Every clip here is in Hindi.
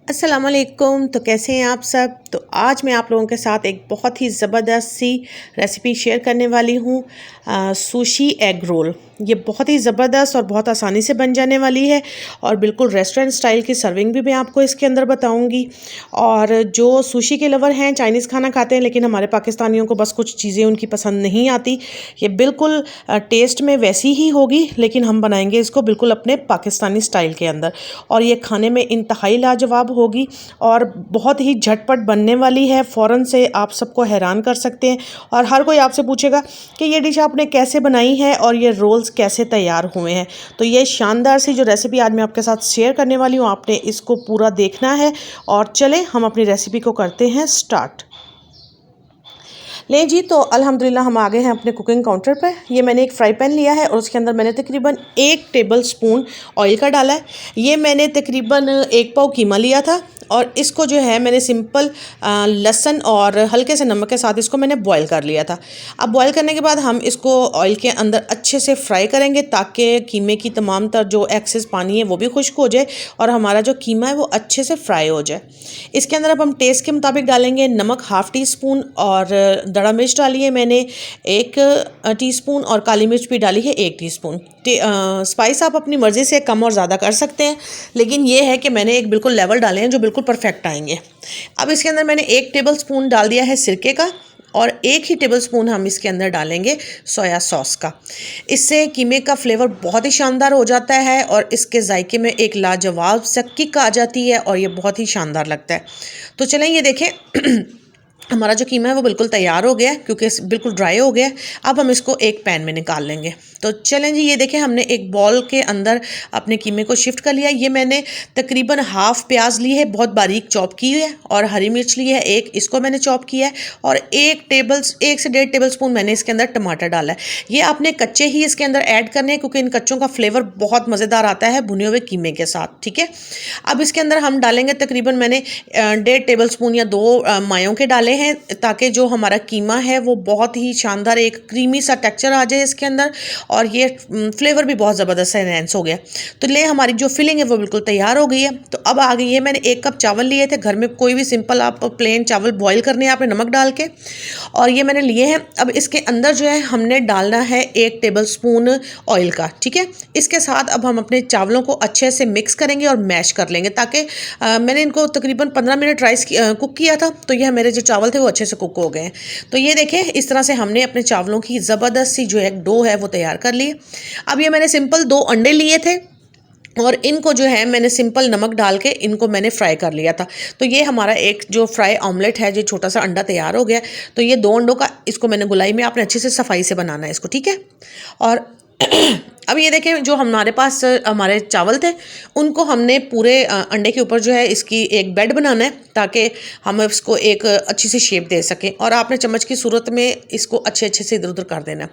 अस्सलामुअलैकुम। तो कैसे हैं आप सब। तो आज मैं आप लोगों के साथ एक बहुत ही ज़बरदस्त सी रेसिपी शेयर करने वाली हूँ, सुशी एग रोल। ये बहुत ही ज़बरदस्त और बहुत आसानी से बन जाने वाली है और बिल्कुल रेस्टोरेंट स्टाइल की सर्विंग भी मैं आपको इसके अंदर बताऊंगी। और जो सुशी के लवर हैं, चाइनीज़ खाना खाते हैं, लेकिन हमारे पाकिस्तानियों को बस कुछ चीज़ें उनकी पसंद नहीं आती। ये बिल्कुल टेस्ट में वैसी ही होगी, लेकिन हम बनाएंगे इसको बिल्कुल अपने पाकिस्तानी स्टाइल के अंदर। और ये खाने में इंतहाई लाजवाब होगी और बहुत ही झटपट बनने वाली है। फ़ौरन से आप सबको हैरान कर सकते हैं और हर कोई आपसे पूछेगा कि ये डिश आपने कैसे बनाई है और ये रोल्स कैसे तैयार हुए हैं। तो ये शानदार सी जो रेसिपी आज मैं आपके साथ शेयर करने वाली हूँ, आपने इसको पूरा देखना है। और चलें हम अपनी रेसिपी को करते हैं स्टार्ट। लें जी, तो अल्हम्दुलिल्लाह हम आ गए हैं अपने कुकिंग काउंटर पर। ये मैंने एक फ्राई पैन लिया है और उसके अंदर मैंने तकरीबन 1 टेबल स्पून ऑयल का डाला है। ये मैंने तकरीबन 1 पाव कीमा लिया था और इसको जो है मैंने सिंपल लहसुन और हल्के से नमक के साथ इसको मैंने बॉईल कर लिया था। अब बॉईल करने के बाद हम इसको ऑयल के अंदर अच्छे से फ्राई करेंगे ताकि कीमे की तमाम तर जो एक्सेस पानी है वो भी खुश्क हो जाए और हमारा जो कीमा है वो अच्छे से फ्राई हो जाए। इसके अंदर अब हम टेस्ट के मुताबिक डालेंगे नमक 1/2 टीस्पून और दड़ा मिर्च डाली है मैंने 1 टीस्पून और काली मिर्च भी डाली है 1 टीस्पून। स्पाइस आप अपनी मर्ज़ी से कम और ज़्यादा कर सकते हैं, लेकिन ये है कि मैंने एक बिल्कुल लेवल डाले हैं जो बिल्कुल परफेक्ट आएंगे। अब इसके अंदर मैंने 1 टेबल स्पून डाल दिया है सिरके का और 1 ही टेबल स्पून हम इसके अंदर डालेंगे सोया सॉस का। इससे कीमे का फ्लेवर बहुत ही शानदार हो जाता है और इसके जायके में एक लाजवाब सा किक आ जाती है और ये बहुत ही शानदार लगता है। तो चलें ये देखें हमारा जो कीमा है वो बिल्कुल तैयार हो गया है क्योंकि बिल्कुल ड्राई हो गया है। अब हम इसको एक पैन में निकाल लेंगे। तो चलें जी, ये देखें हमने एक बॉल के अंदर अपने कीमे को शिफ्ट कर लिया। ये मैंने तकरीबन 1/2 प्याज ली है, बहुत बारीक चॉप की है, और हरी मिर्च ली है 1, इसको मैंने चॉप किया है, और 1 से 1.5 टेबल स्पून मैंने इसके अंदर टमाटर डाला है। ये आपने कच्चे ही इसके अंदर ऐड करने हैं क्योंकि इन कच्चों का फ्लेवर बहुत मज़ेदार आता है भुने हुए कीमे के साथ। ठीक है, अब इसके अंदर हम डालेंगे तकरीबन मैंने 1.5 टेबल स्पून या 2 मायों के डाले हैं ताकि जो हमारा कीमा है वो बहुत ही शानदार एक क्रीमी सा टेक्सचर आ जाए इसके अंदर और ये फ्लेवर भी बहुत ज़बरदस्त एनहेंस हो गया। तो ले हमारी जो फिलिंग है वो बिल्कुल तैयार हो गई है। तो अब आ गई है, मैंने 1 कप चावल लिए थे, घर में कोई भी सिंपल आप प्लेन चावल बॉईल करने हैं आपने नमक डाल के, और ये मैंने लिए हैं। अब इसके अंदर जो है हमने डालना है 1 टेबल स्पून ऑयल का। ठीक है, इसके साथ अब हम अपने चावलों को अच्छे से मिक्स करेंगे और मैश कर लेंगे ताकि मैंने इनको तकरीबन 15 मिनट राइस कुक किया था, तो यह मेरे जो चावल थे वो अच्छे से कुक हो गए हैं। तो ये देखें इस तरह से हमने अपने चावलों की ज़बरदस्त सी जो है डो है वो तैयार कर ली। अब ये मैंने सिंपल 2 अंडे लिए थे और इनको जो है मैंने सिंपल नमक डाल के इनको मैंने फ्राई कर लिया था। तो ये हमारा एक जो फ्राई ऑमलेट है, जो छोटा सा अंडा तैयार हो गया। तो ये 2 अंडों का इसको मैंने गुलाई में आपने अच्छे से सफाई से बनाना है इसको। ठीक है, और अब ये देखें जो हमारे पास हमारे चावल थे उनको हमने पूरे अंडे के ऊपर जो है इसकी एक बेड बनाना है ताकि हम इसको एक अच्छी सी शेप दे सकें, और आपने चम्मच की सूरत में इसको अच्छे अच्छे से इधर उधर कर देना।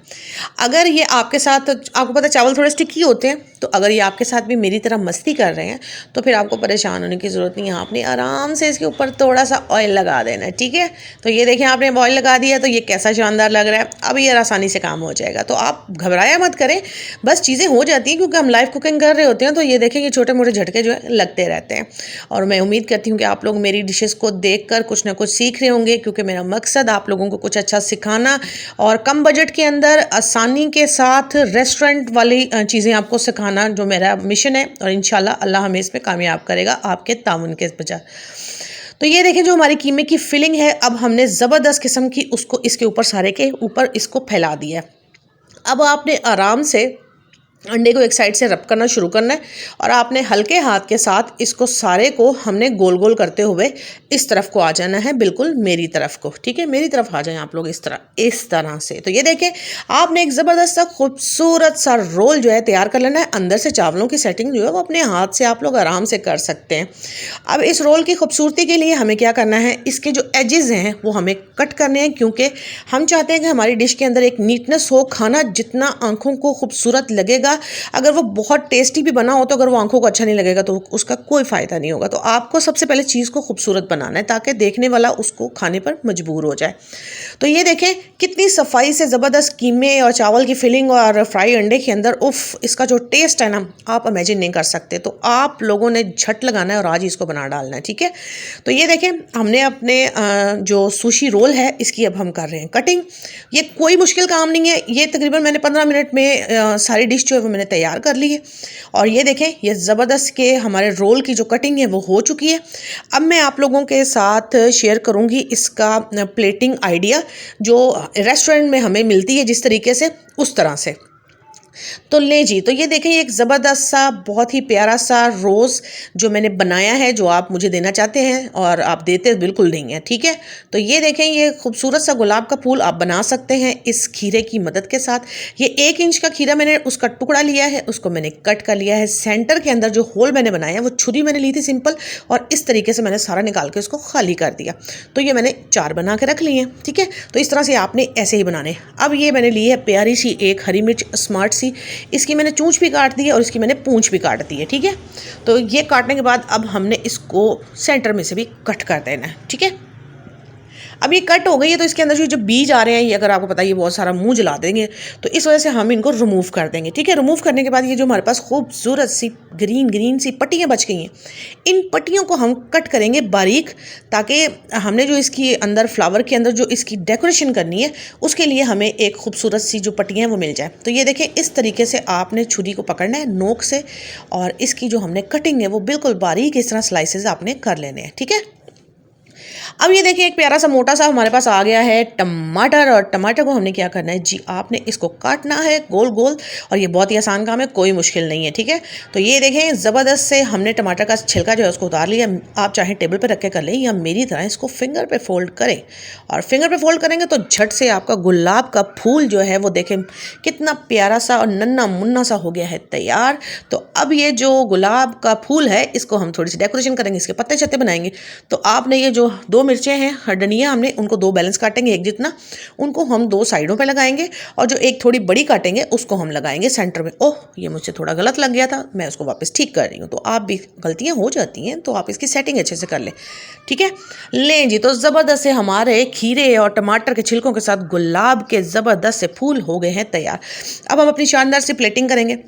अगर ये आपके साथ, आपको पता है चावल थोड़े स्टिकी होते हैं, तो अगर ये आपके साथ भी मेरी तरह मस्ती कर रहे हैं तो फिर आपको परेशान होने की ज़रूरत नहीं है। आपने आराम से इसके ऊपर थोड़ा सा ऑयल लगा देना है। ठीक है, तो ये देखें आपने ऑयल लगा दिया तो ये कैसा शानदार लग रहा है। अब ये आसानी से काम हो जाएगा, तो आप घबराया मत करें, बस चीज़ें हो जाती हैं क्योंकि हम लाइव कुकिंग कर रहे होते हैं। तो ये देखें ये छोटे मोटे झटके जो है लगते रहते हैं, और मैं उम्मीद करती हूँ कि आप लोग मेरी डिशेस को देखकर कुछ ना कुछ सीख रहे होंगे, क्योंकि मेरा मकसद आप लोगों को कुछ अच्छा सिखाना और कम बजट के अंदर आसानी के साथ रेस्टोरेंट वाली चीज़ें आपको सिखाना जो मेरा मिशन है, और इंशाल्लाह अल्लाह हमें इसमें कामयाब करेगा आपके ताउन के बजाय। तो ये देखें जो हमारी कीमे की फिलिंग है, अब हमने ज़बरदस्त किस्म की उसको इसके ऊपर सारे के ऊपर इसको फैला दिया है। अब आपने आराम से अंडे को एक साइड से रब करना शुरू करना है और आपने हल्के हाथ के साथ इसको सारे को हमने गोल गोल करते हुए इस तरफ को आ जाना है, बिल्कुल मेरी तरफ को। ठीक है, मेरी तरफ आ जाएं आप लोग इस तरह से। तो ये देखें आपने एक ज़बरदस्त सा खूबसूरत सा रोल जो है तैयार कर लेना है। अंदर से चावलों की सेटिंग जो है वो अपने हाथ से आप लोग आराम से कर सकते हैं। अब इस रोल की खूबसूरती के लिए हमें क्या करना है, इसके जो एजेस हैं वो हमें कट करने हैं, क्योंकि हम चाहते हैं कि हमारी डिश के अंदर एक नीटनेस हो। खाना जितना आंखों को खूबसूरत लगेगा बनेगा। अगर वो बहुत टेस्टी भी बना हो तो अगर वो आंखों को अच्छा नहीं लगेगा तो उसका कोई फ़ायदा नहीं होगा। तो आपको सबसे पहले चीज़ को खूबसूरत बनाना है ताकि देखने वाला उसको खाने पर मजबूर हो जाए। तो ये देखें कितनी सफाई से ज़बरदस्त कीमे और चावल की फिलिंग और फ्राई अंडे के अंदर, उफ़, इसका जो टेस्ट है ना आप इमेजिन नहीं कर सकते। तो आप लोगों ने झट लगाना है और आज ही इसको बना डालना है, ठीक है। तो ये देखें हमने अपने जो सुशी रोल है इसकी अब हम कर रहे हैं कटिंग। ये कोई मुश्किल काम नहीं है, ये तकरीबन मैंने 15 मिनट में सारी डिश जो है वो मैंने तैयार कर ली है। और ये देखें ये ज़बरदस्त के हमारे रोल की जो कटिंग है वो हो चुकी है। अब मैं आप लोगों के साथ शेयर करूंगी इसका प्लेटिंग आइडिया जो रेस्टोरेंट में हमें मिलती है जिस तरीके से, उस तरह से। तो ले जी, तो ये देखें एक ज़बरदस्त सा बहुत ही प्यारा सा रोज़ जो मैंने बनाया है, जो आप मुझे देना चाहते हैं और आप देते बिल्कुल नहीं हैं, ठीक है। तो ये देखें ये खूबसूरत सा गुलाब का फूल आप बना सकते हैं इस खीरे की मदद के साथ। ये 1 इंच का खीरा मैंने उसका टुकड़ा लिया है, उसको मैंने कट कर लिया है। सेंटर के अंदर जो होल मैंने बनाया है वो छुरी मैंने ली थी सिंपल, और इस तरीके से मैंने सारा निकाल के उसको खाली कर दिया। तो ये मैंने 4 बना के रख लिए हैं, ठीक है। तो इस तरह से आपने ऐसे ही बनाने। अब ये मैंने ली है प्यारी सी एक हरी मिर्च स्मार्ट सी, इसकी मैंने चूंच भी काट दी है और इसकी मैंने पूंछ भी काट दी है, ठीक है। तो ये काटने के बाद अब हमने इसको सेंटर में से भी कट कर देना है, ठीक है। अब ये कट हो गई है तो इसके अंदर जो बीज आ रहे हैं ये अगर आपको पता है ये बहुत सारा मुंह जला देंगे, तो इस वजह से हम इनको रिमूव कर देंगे, ठीक है। रिमूव करने के बाद ये जो हमारे पास खूबसूरत सी ग्रीन सी पट्टियाँ बच गई हैं, इन पट्टियों को हम कट करेंगे बारीक, ताकि हमने जो इसकी अंदर फ्लावर के अंदर जो इसकी डेकोरेशन करनी है उसके लिए हमें एक खूबसूरत सी जो पट्टियाँ हैं वो मिल जाए। तो ये देखें इस तरीके से आपने छुरी को पकड़ना है नोक से, और इसकी जो हमने कटिंग है वो बिल्कुल बारीक इस तरह स्लाइसेस आपने कर लेने हैं, ठीक है। अब ये देखिए एक प्यारा सा मोटा सा हमारे पास आ गया है टमाटर, और टमाटर को हमने क्या करना है जी, आपने इसको काटना है गोल गोल, और ये बहुत ही आसान काम है, कोई मुश्किल नहीं है, ठीक है। तो ये देखें ज़बरदस्त से हमने टमाटर का छिलका जो है उसको उतार लिया। आप चाहे टेबल पर रख के कर लें या मेरी तरह इसको फिंगर पे फोल्ड करें, और फिंगर पे फोल्ड करेंगे तो झट से आपका गुलाब का फूल जो है वो देखें कितना प्यारा सा और नन्ना मुन्ना सा हो गया है तैयार। तो अब ये जो गुलाब का फूल है इसको हम थोड़ी सी डेकोरेशन करेंगे, इसके पत्ते छत्ते बनाएंगे। तो आपने ये जो 2 मिर्चें हैं हरडनिया, हमने उनको 2 बैलेंस काटेंगे, एक जितना, उनको हम 2 साइडों पे लगाएंगे, और जो एक थोड़ी बड़ी काटेंगे उसको हम लगाएंगे सेंटर में। ओह ये मुझसे थोड़ा गलत लग गया था, मैं उसको वापस ठीक कर रही हूँ। तो आप भी गलतियाँ हो जाती हैं तो आप इसकी सेटिंग अच्छे से कर लें, ठीक है। लें जी, तो ज़बरदस्त से हमारे खीरे और टमाटर के छिलकों के साथ गुलाब के ज़बरदस्त से फूल हो गए हैं तैयार। अब हम अपनी शानदार सी प्लेटिंग करेंगे।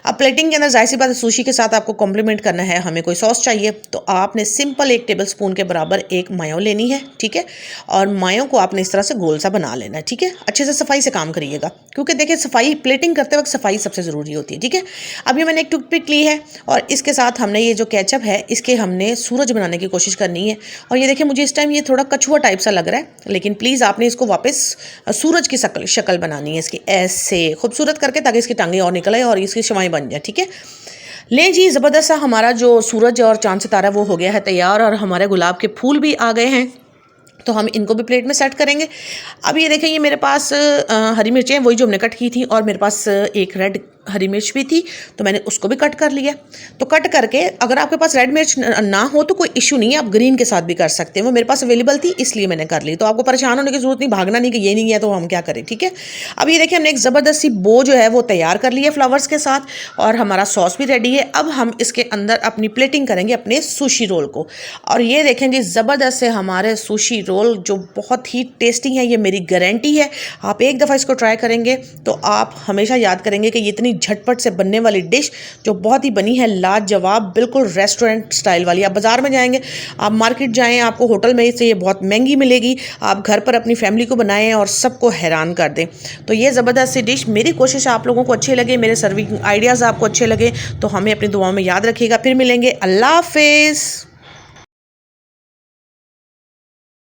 अब प्लेटिंग के अंदर जाहिर सी बात है सुशी के साथ आपको कॉम्प्लीमेंट करना है, हमें कोई सॉस चाहिए, तो आपने सिंपल 1 टेबल स्पून के बराबर एक मायो लेनी है, ठीक है। और मायो को आपने इस तरह से गोल सा बना लेना है, ठीक है। अच्छे से सफाई से काम करिएगा, क्योंकि देखिए सफाई प्लेटिंग करते वक्त सफाई सबसे ज़रूरी होती है, ठीक है। अभी मैंने एक टूथपिक ली है और इसके साथ हमने ये जो केचप है इसके हमने सूरज बनाने की कोशिश करनी है। और ये देखिए मुझे इस टाइम ये थोड़ा कछुआ टाइप सा लग रहा है, लेकिन प्लीज़ आपने इसको वापस सूरज की शक्ल बनानी है इसकी, ऐसे खूबसूरत करके, ताकि इसकी टांगें और निकल आए और इसकी शवाएं बन जाए, ठीक है। ले जी, ज़बरदस्त सा हमारा जो सूरज और चांद सितारा वो हो गया है तैयार, और हमारे गुलाब के फूल भी आ गए हैं। तो हम इनको भी प्लेट में सेट करेंगे। अब ये देखें ये मेरे पास हरी मिर्चें वही जो हमने कट की थी, और मेरे पास एक रेड हरी मिर्च भी थी तो मैंने उसको भी कट कर लिया। तो कट करके अगर आपके पास रेड मिर्च ना हो तो कोई इशू नहीं है, आप ग्रीन के साथ भी कर सकते हैं, वो मेरे पास अवेलेबल थी इसलिए मैंने कर ली। तो आपको परेशान होने की जरूरत नहीं, भागना नहीं कि ये नहीं है तो हम क्या करें, ठीक है। अब ये देखिए हमने एक ज़बरदस्त सी बो जो है वो तैयार कर ली है फ्लावर्स के साथ, और हमारा सॉस भी रेडी है। अब हम इसके अंदर अपनी प्लेटिंग करेंगे अपने सुशी रोल को। और ये देखें जी ज़बरदस्त से हमारे सुशी रोल जो बहुत ही टेस्टी है, ये मेरी गारंटी है। आप एक दफ़ा इसको ट्राई करेंगे तो आप हमेशा याद करेंगे कि ये इतनी झटपट से बनने वाली डिश जो बहुत ही बनी है लाजवाब, बिल्कुल रेस्टोरेंट स्टाइल वाली। आप बाज़ार में जाएंगे, आप मार्केट जाएं, आपको होटल में से ये बहुत महंगी मिलेगी, आप घर पर अपनी फैमिली को बनाएं और सबको हैरान कर दें। तो ये ज़बरदस्त सी डिश, मेरी कोशिश आप लोगों को अच्छे लगे, मेरे सर्विंग आइडियाज़ आपको अच्छे लगे तो हमें अपनी दुआओं में याद रखिएगा। फिर मिलेंगे, अल्लाह हाफिज़।